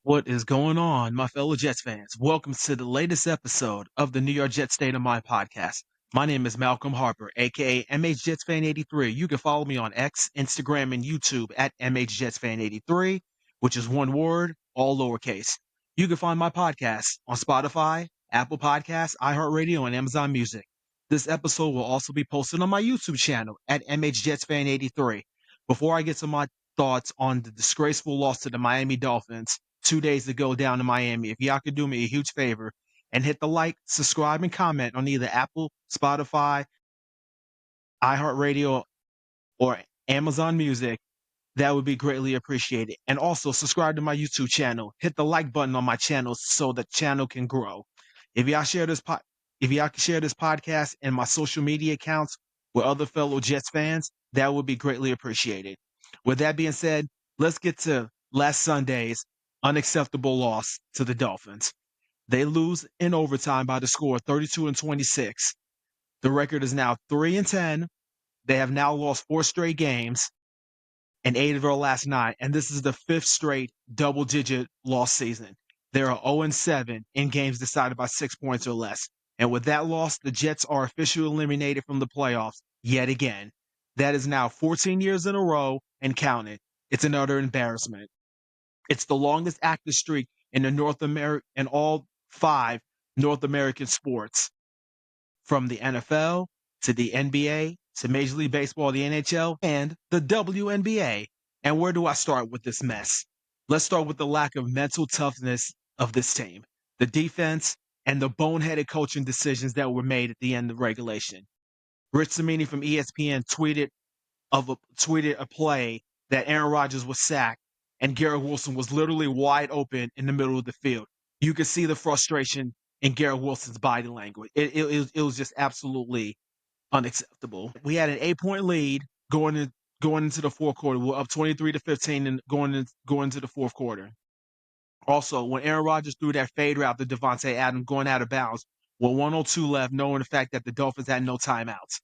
What is going on, my fellow Jets fans? Welcome to the latest episode of the New York Jets State of Mind podcast. My name is Malcolm Harper, aka MHJetsFan83. You can follow me on X, Instagram, and YouTube at MHJetsFan83, which is one word, all lowercase. You can find my podcast on Spotify, Apple Podcasts, iHeartRadio, and Amazon Music. This episode will also be posted on my YouTube channel at MHJetsFan83. Before I get to my thoughts on the disgraceful loss to the Miami Dolphins 2 days ago down in Miami, if y'all could do me a huge favor and hit the like, subscribe, and comment on either Apple, Spotify, iHeartRadio, or Amazon Music, that would be greatly appreciated. And also subscribe to my YouTube channel. Hit the like button on my channel so the channel can grow. If y'all share this if y'all can share this podcast and my social media accounts with other fellow Jets fans, that would be greatly appreciated. With that being said, let's get to last Sunday's unacceptable loss to the Dolphins. They lose in overtime by the score 32-26. The record is now 3-10. They have now lost 4 straight games and 8 of their last 9, and this is the 5th straight double-digit loss season. They are 0-7 in games decided by 6 points or less. And with that loss, the Jets are officially eliminated from the playoffs yet again. That is now 14 years in a row and counting. It's another embarrassment. It's the longest active streak in all 5 North American sports, from the NFL to the NBA to Major League Baseball, the NHL, and the WNBA. And where do I start with this mess? Let's start with the lack of mental toughness of this team, the defense, and the boneheaded coaching decisions that were made at the end of regulation. Rich Cimini from ESPN tweeted a play that Aaron Rodgers was sacked and Garrett Wilson was literally wide open in the middle of the field. You could see the frustration in Garrett Wilson's body language. It was just absolutely unacceptable. We had an 8-point lead going into the fourth quarter. We're up 23-15 and going into the fourth quarter. Also, when Aaron Rodgers threw that fade route to Devontae Adams going out of bounds with 102 left, knowing the fact that the Dolphins had no timeouts.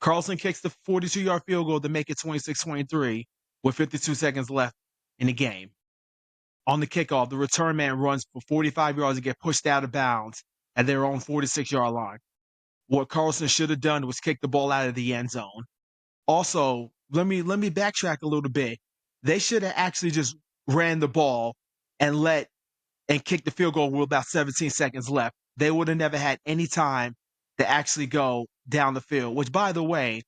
Carlson kicks the 42-yard field goal to make it 26-23 with 52 seconds left in the game. On the kickoff, the return man runs for 45 yards and get pushed out of bounds at their own 46-yard line. What Carlson should have done was kick the ball out of the end zone. Also, let me backtrack a little bit. They should have actually just ran the ball and kicked the field goal with about 17 seconds left. They would have never had any time to actually go down the field, which, by the way,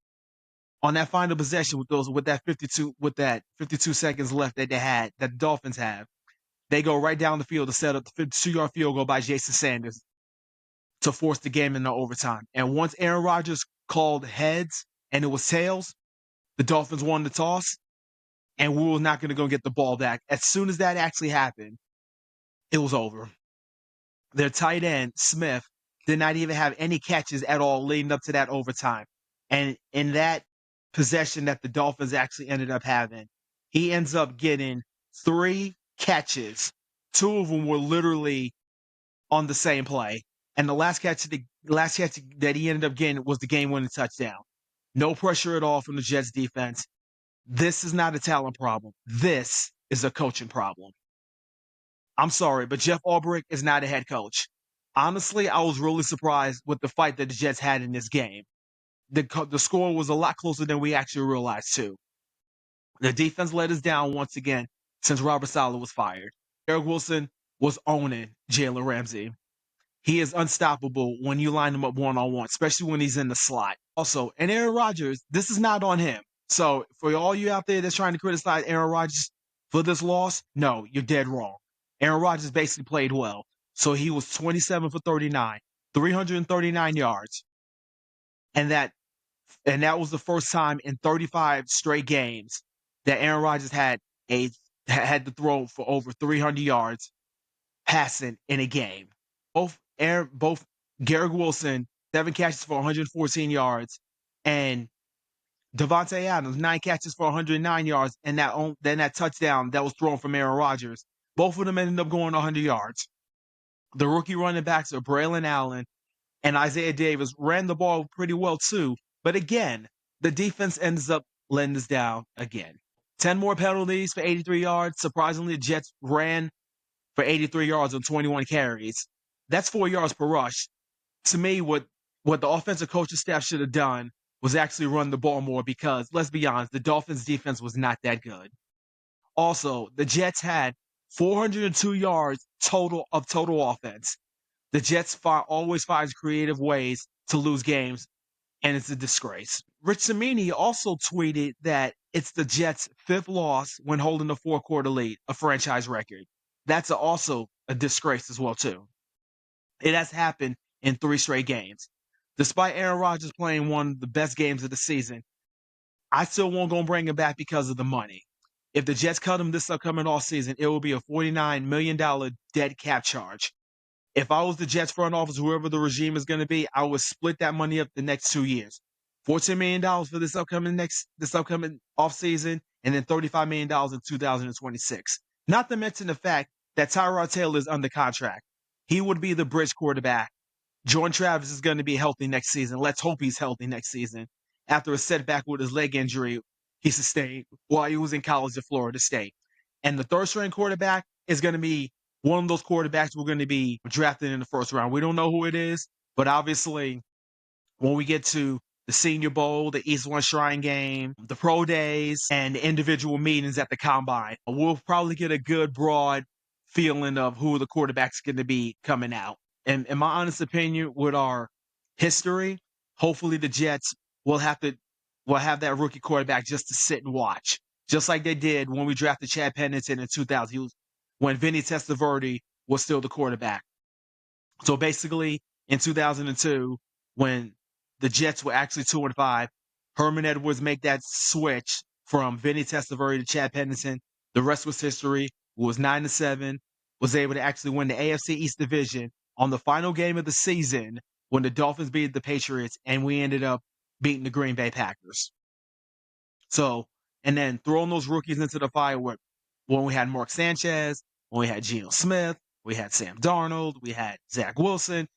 on that final possession with that 52 seconds left that the Dolphins have, they go right down the field to set up the 52-yard field goal by Jason Sanders to force the game into overtime. And once Aaron Rodgers called heads and it was tails, the Dolphins won the toss, and we were not going to go get the ball back. As soon as that actually happened, it was over. Their tight end, Smith, did not even have any catches at all leading up to that overtime. And in that possession that the Dolphins actually ended up having, he ends up getting 3 catches. 2 of them were literally on the same play. And the last catch that he ended up getting was the game-winning touchdown. No pressure at all from the Jets defense. This is not a talent problem. This is a coaching problem. I'm sorry, but Jeff Ulbrich is not a head coach. Honestly, I was really surprised with the fight that the Jets had in this game. The score was a lot closer than we actually realized, too. The defense let us down once again since Robert Saleh was fired. Garrett Wilson was owning Jalen Ramsey. He is unstoppable when you line him up one-on-one, especially when he's in the slot. Also, and Aaron Rodgers, this is not on him. So for all you out there that's trying to criticize Aaron Rodgers for this loss, no, you're dead wrong. Aaron Rodgers basically played well. So he was 27 for 39, 339 yards. And that was the first time in 35 straight games that Aaron Rodgers had to throw for over 300 yards passing in a game. Both Garrett Wilson, 7 catches for 114 yards, and Devontae Adams, 9 catches for 109 yards, and then that touchdown that was thrown from Aaron Rodgers. Both of them ended up going 100 yards. The rookie running backs are Braylon Allen and Isaiah Davis ran the ball pretty well too. But again, the defense ends up letting us down again. 10 more penalties for 83 yards. Surprisingly, the Jets ran for 83 yards on 21 carries. That's 4 yards per rush. To me, what the offensive coaching staff should have done was actually run the ball more because, let's be honest, the Dolphins' defense was not that good. Also, the Jets had 402 yards total offense. The Jets always find creative ways to lose games, and it's a disgrace. Rich Cimini also tweeted that it's the Jets' fifth loss when holding a four-quarter lead, a franchise record. That's also a disgrace as well, too. It has happened in 3 straight games. Despite Aaron Rodgers playing one of the best games of the season, I still won't go bring him back because of the money. If the Jets cut him this upcoming offseason, it will be a $49 million dead cap charge. If I was the Jets front office, whoever the regime is going to be, I would split that money up the next 2 years. $14 million for this upcoming offseason, and then $35 million in 2026. Not to mention the fact that Tyrod Taylor is under contract. He would be the bridge quarterback. Jordan Travis is going to be healthy next season. Let's hope he's healthy next season. After a setback with his leg injury he sustained while he was in college at Florida State. And the third string quarterback is going to be one of those quarterbacks we're going to be drafted in the first round. We don't know who it is, but obviously when we get to the Senior Bowl, the East One Shrine Game, the pro days, and the individual meetings at the Combine, we'll probably get a good broad feeling of who the quarterback's going to be coming out. And in my honest opinion, with our history, hopefully the Jets will have that rookie quarterback just to sit and watch, just like they did when we drafted Chad Pennington in 2000, when Vinny Testaverde was still the quarterback. So basically, in 2002, when the Jets were actually 2-5, Herman Edwards made that switch from Vinny Testaverde to Chad Pennington. The rest was history. Was 9-7, was able to actually win the AFC East Division on the final game of the season when the Dolphins beat the Patriots, and we ended up beating the Green Bay Packers. So, and then throwing those rookies into the fire when we had Mark Sanchez, when we had Geno Smith, we had Sam Darnold, we had Zach Wilson.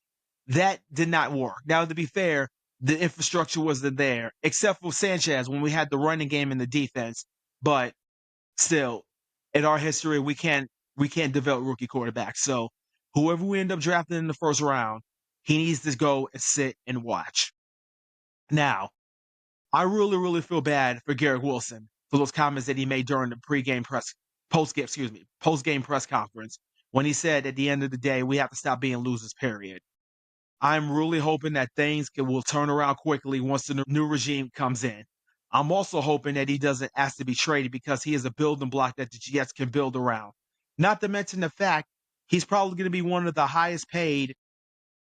That did not work. Now, to be fair, the infrastructure wasn't there, except for Sanchez when we had the running game and the defense. But still, in our history, we can't develop rookie quarterbacks. So whoever we end up drafting in the first round, he needs to go and sit and watch. Now, I really, really feel bad for Garrett Wilson for those comments that he made during the post-game press conference when he said at the end of the day, we have to stop being losers, period. I'm really hoping that things will turn around quickly once the new regime comes in. I'm also hoping that he doesn't ask to be traded because he is a building block that the Jets can build around. Not to mention the fact he's probably going to be one of the highest paid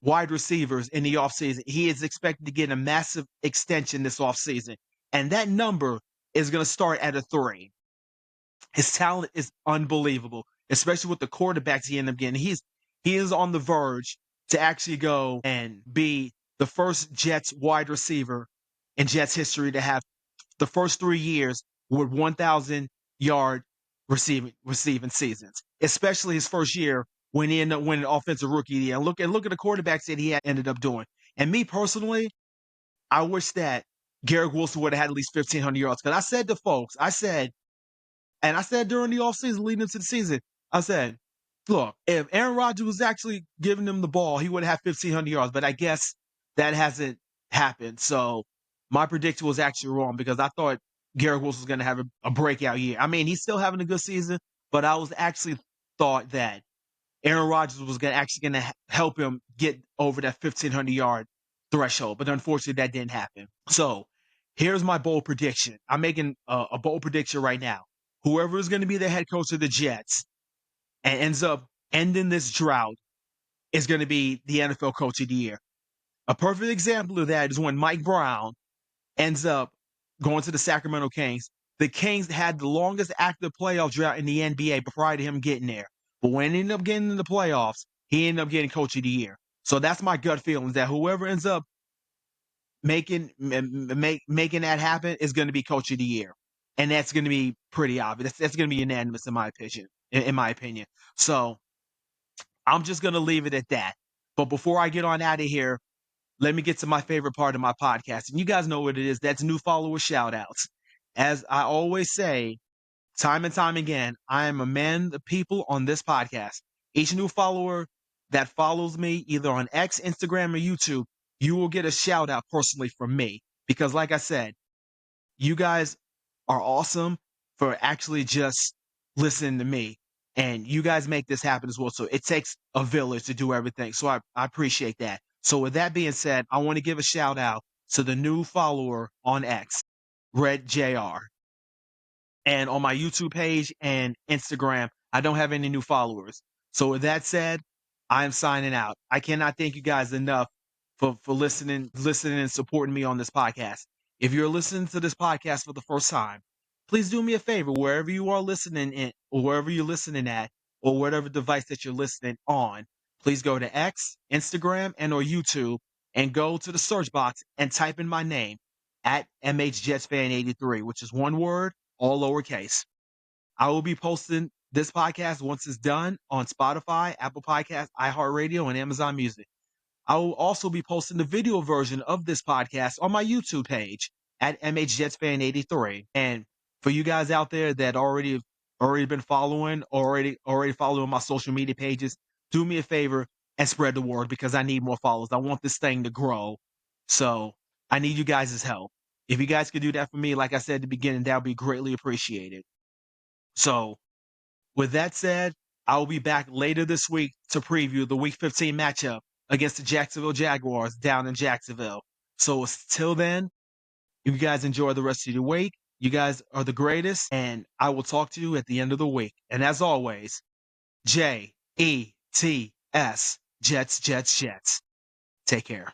wide receivers in the offseason. He is expected to get a massive extension this offseason, and that number is going to start at a 3. His talent is unbelievable, especially with the quarterbacks he ended up getting. He is on the verge to actually go and be the first Jets wide receiver in Jets history to have the first 3 years with 1,000-yard receiving seasons, especially his first year when he ended up winning Offensive Rookie of the Year. And look at the quarterbacks that he ended up doing. And me personally, I wish that Garrett Wilson would have had at least 1,500 yards. Because I said to folks, I said during the offseason leading into the season, I said, look, if Aaron Rodgers was actually giving him the ball, he would have 1,500 yards. But I guess that hasn't happened. So my prediction was actually wrong because I thought Garrett Wilson was going to have a breakout year. I mean, he's still having a good season, but I was actually thought that Aaron Rodgers was going to help him get over that 1,500-yard threshold. But unfortunately, that didn't happen. So here's my bold prediction. I'm making a bold prediction right now. Whoever is going to be the head coach of the Jets and ends up ending this drought is going to be the NFL Coach of the Year. A perfect example of that is when Mike Brown ends up going to the Sacramento Kings. The Kings had the longest active playoff drought in the NBA prior to him getting there. But when he ended up getting in the playoffs, he ended up getting Coach of the Year. So that's my gut feeling, that whoever ends up making that happen is going to be Coach of the Year. And that's going to be pretty obvious. That's going to be unanimous in my opinion. So I'm just going to leave it at that. But before I get on out of here, let me get to my favorite part of my podcast. And you guys know what it is. That's new follower shout outs. As I always say, time and time again, I am a man, the people on this podcast. Each new follower that follows me either on X, Instagram, or YouTube, you will get a shout out personally from me. Because, like I said, you guys are awesome for actually just listening to me. And you guys make this happen as well. So it takes a village to do everything. So I appreciate that. So with that being said, I want to give a shout out to the new follower on X, Red JR. And on my YouTube page and Instagram, I don't have any new followers. So with that said, I am signing out. I cannot thank you guys enough for listening and supporting me on this podcast. If you're listening to this podcast for the first time, please do me a favor wherever you are listening in, or wherever you're listening at, or whatever device that you're listening on. Please go to X, Instagram, and or YouTube and go to the search box and type in my name at MHJetsFan83, which is one word, all lowercase. I will be posting this podcast once it's done on Spotify, Apple Podcasts, iHeartRadio, and Amazon Music. I will also be posting the video version of this podcast on my YouTube page at MHJetsFan83. And for you guys out there that already been following, already following my social media pages, do me a favor and spread the word because I need more followers. I want this thing to grow. So I need you guys' help. If you guys could do that for me, like I said at the beginning, that would be greatly appreciated. So with that said, I will be back later this week to preview the Week 15 matchup against the Jacksonville Jaguars down in Jacksonville. So till then, you guys enjoy the rest of your week. You guys are the greatest, and I will talk to you at the end of the week. And as always, JETS, Jets, Jets, Jets. Take care.